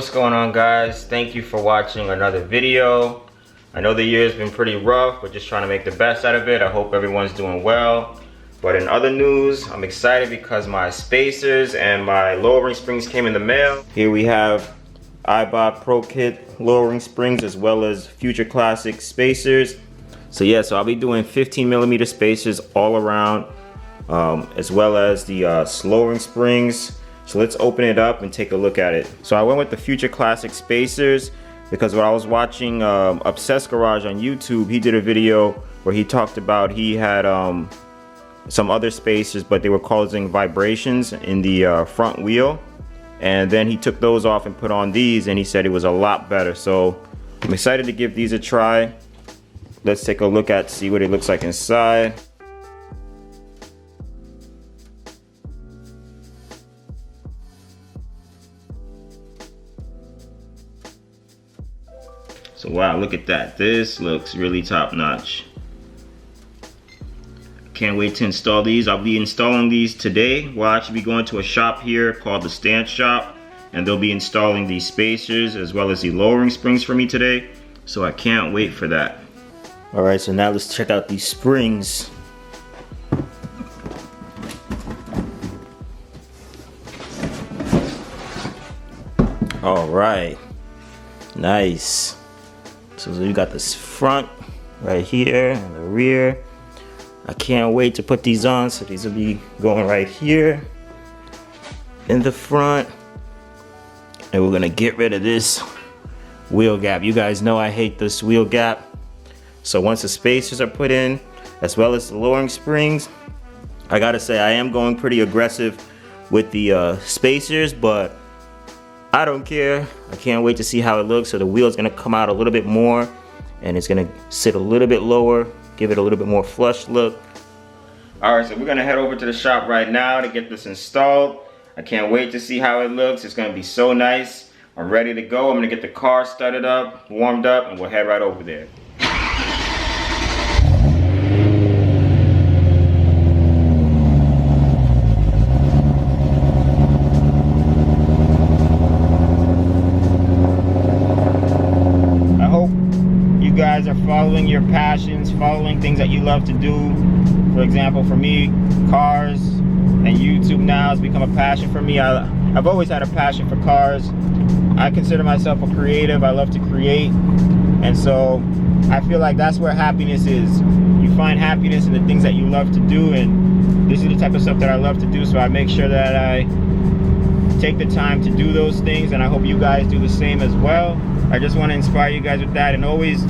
what's going on, guys? Thank you for watching another video. I know the year's been pretty rough, but just trying to make the best out of it. I hope everyone's doing well. But in other news, I'm excited because my spacers and my lowering springs came in the mail. Here we have Eibach Pro Kit lowering springs as well as Future Classic spacers. So yeah, so I'll be doing 15mm spacers all around, as well as the lowering springs. So let's open it up and take a look at it. So I went with the Future Classic spacers because when I was watching Obsessed Garage on YouTube, he did a video where he talked about he had some other spacers, but they were causing vibrations in the front wheel. And then he took those off and put on these, and he said it was a lot better. So I'm excited to give these a try. Let's take a look at, see what it looks like inside. So wow, look at that. This looks really top notch. Can't wait to install these. I'll be installing these today. We'll actually be going to a shop here called the Stance Shop, and they'll be installing these spacers as well as the lowering springs for me today. So I can't wait for that. Alright, so now let's check out these springs. Alright, nice. So you got this front right here and the rear. I can't wait to put these on. So these will be going right here in the front. And we're gonna get rid of this wheel gap. You guys know I hate this wheel gap. So once the spacers are put in, as well as the lowering springs, I gotta say I am going pretty aggressive with the spacers, but I don't care. I can't wait to see how it looks. So the wheel's gonna come out a little bit more, and it's gonna sit a little bit lower, give it a little bit more flush look. All right, so we're gonna head over to the shop right now to get this installed. I can't wait to see how it looks. It's gonna be so nice. I'm ready to go. I'm gonna get the car started up, warmed up, and we'll head right over there. You guys are following your passions, following things that you love to do. For example, for me, cars and YouTube now has become a passion for me. I've always had a passion for cars. I consider myself a creative. I love to create, and so I feel like that's where happiness is. You find happiness in the things that you love to do, and this is the type of stuff that I love to do, so I make sure that I take the time to do those things, and I hope you guys do the same as well. I just want to inspire you guys with that, and always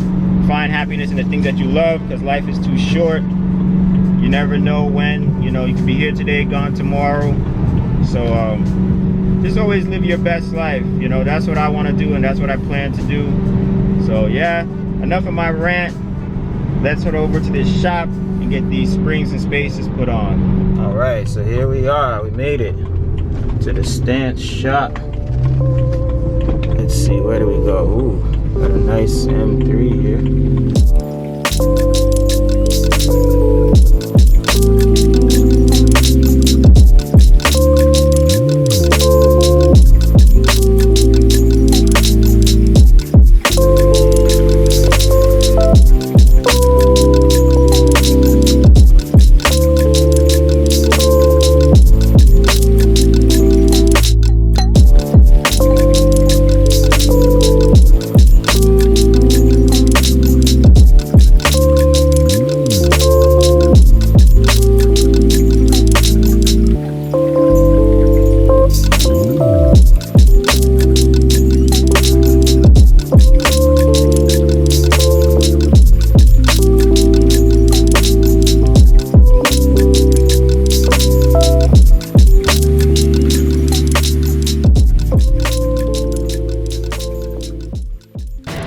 find happiness in the things that you love, because life is too short. You never know when, you know, you could be here today, gone tomorrow. So just always live your best life. You know, that's what I want to do, and that's what I plan to do. So yeah, enough of my rant. Let's head over to this shop and get these springs and spacers put on. All right, so here we are. We made it to the Stance Shop. Let's see, where do we go? Ooh, got a nice M3 here.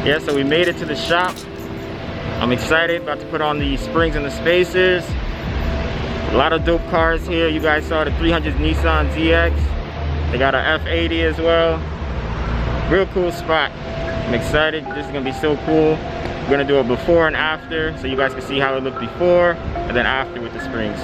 Yeah, so we made it to the shop. I'm excited, about to put on the springs and the spacers. A lot of dope cars here. You guys saw the 300 Nissan ZX. They got a F80 as well. Real cool spot. I'm excited. This is gonna be so cool. We're gonna do a before and after so you guys can see how it looked before and then after with the springs.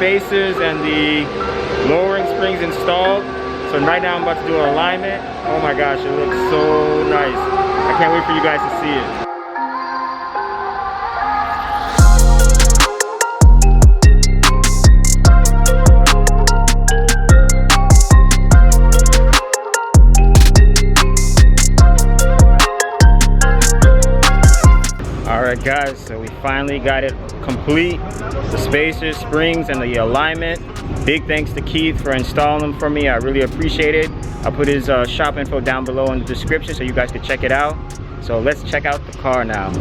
spacers and the lowering springs installed. So right now I'm about to do an alignment. Oh my gosh, it looks so nice. I can't wait for you guys to see it. Alright guys, so we finally got it complete. The spacers, springs, and the alignment. Big thanks to Keith for installing them for me. I really appreciate it. I'll put his shop info down below in the description so you guys can check it out. So let's check out the car now.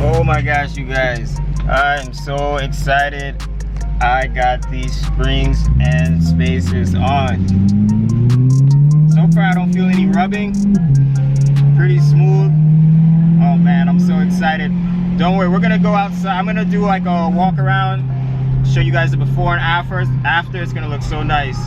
Oh my gosh, you guys. I am so excited. I got these springs and spacers on. So far I don't feel any rubbing. Pretty smooth. Oh man, I'm so excited. Don't worry, we're gonna go outside. I'm gonna do like a walk around, show you guys the before and after. After, it's gonna look so nice.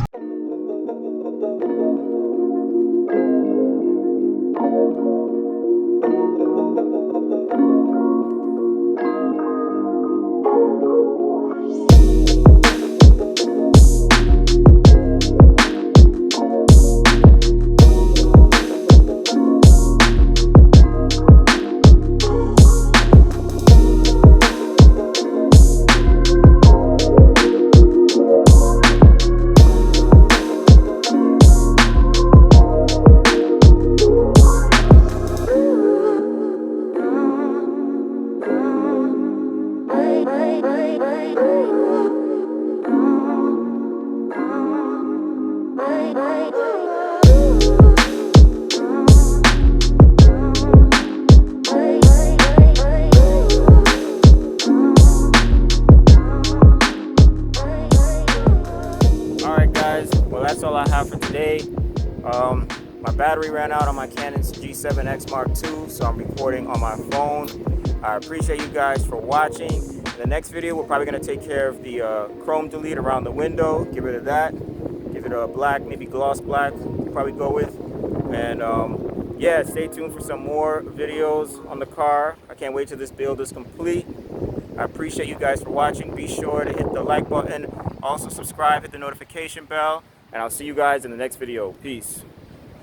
Well, that's all I have for today. My battery ran out on my Canon G7X Mark II, so I'm recording on my phone. I appreciate you guys for watching. In the next video, we're probably going to take care of the chrome delete around the window, get rid of that, give it a black, maybe gloss black, we'll probably go with. And yeah, stay tuned for some more videos on the car. I can't wait till this build is complete. I appreciate you guys for watching. Be sure to hit the like button, also subscribe, hit the notification bell, and I'll see you guys in the next video. Peace.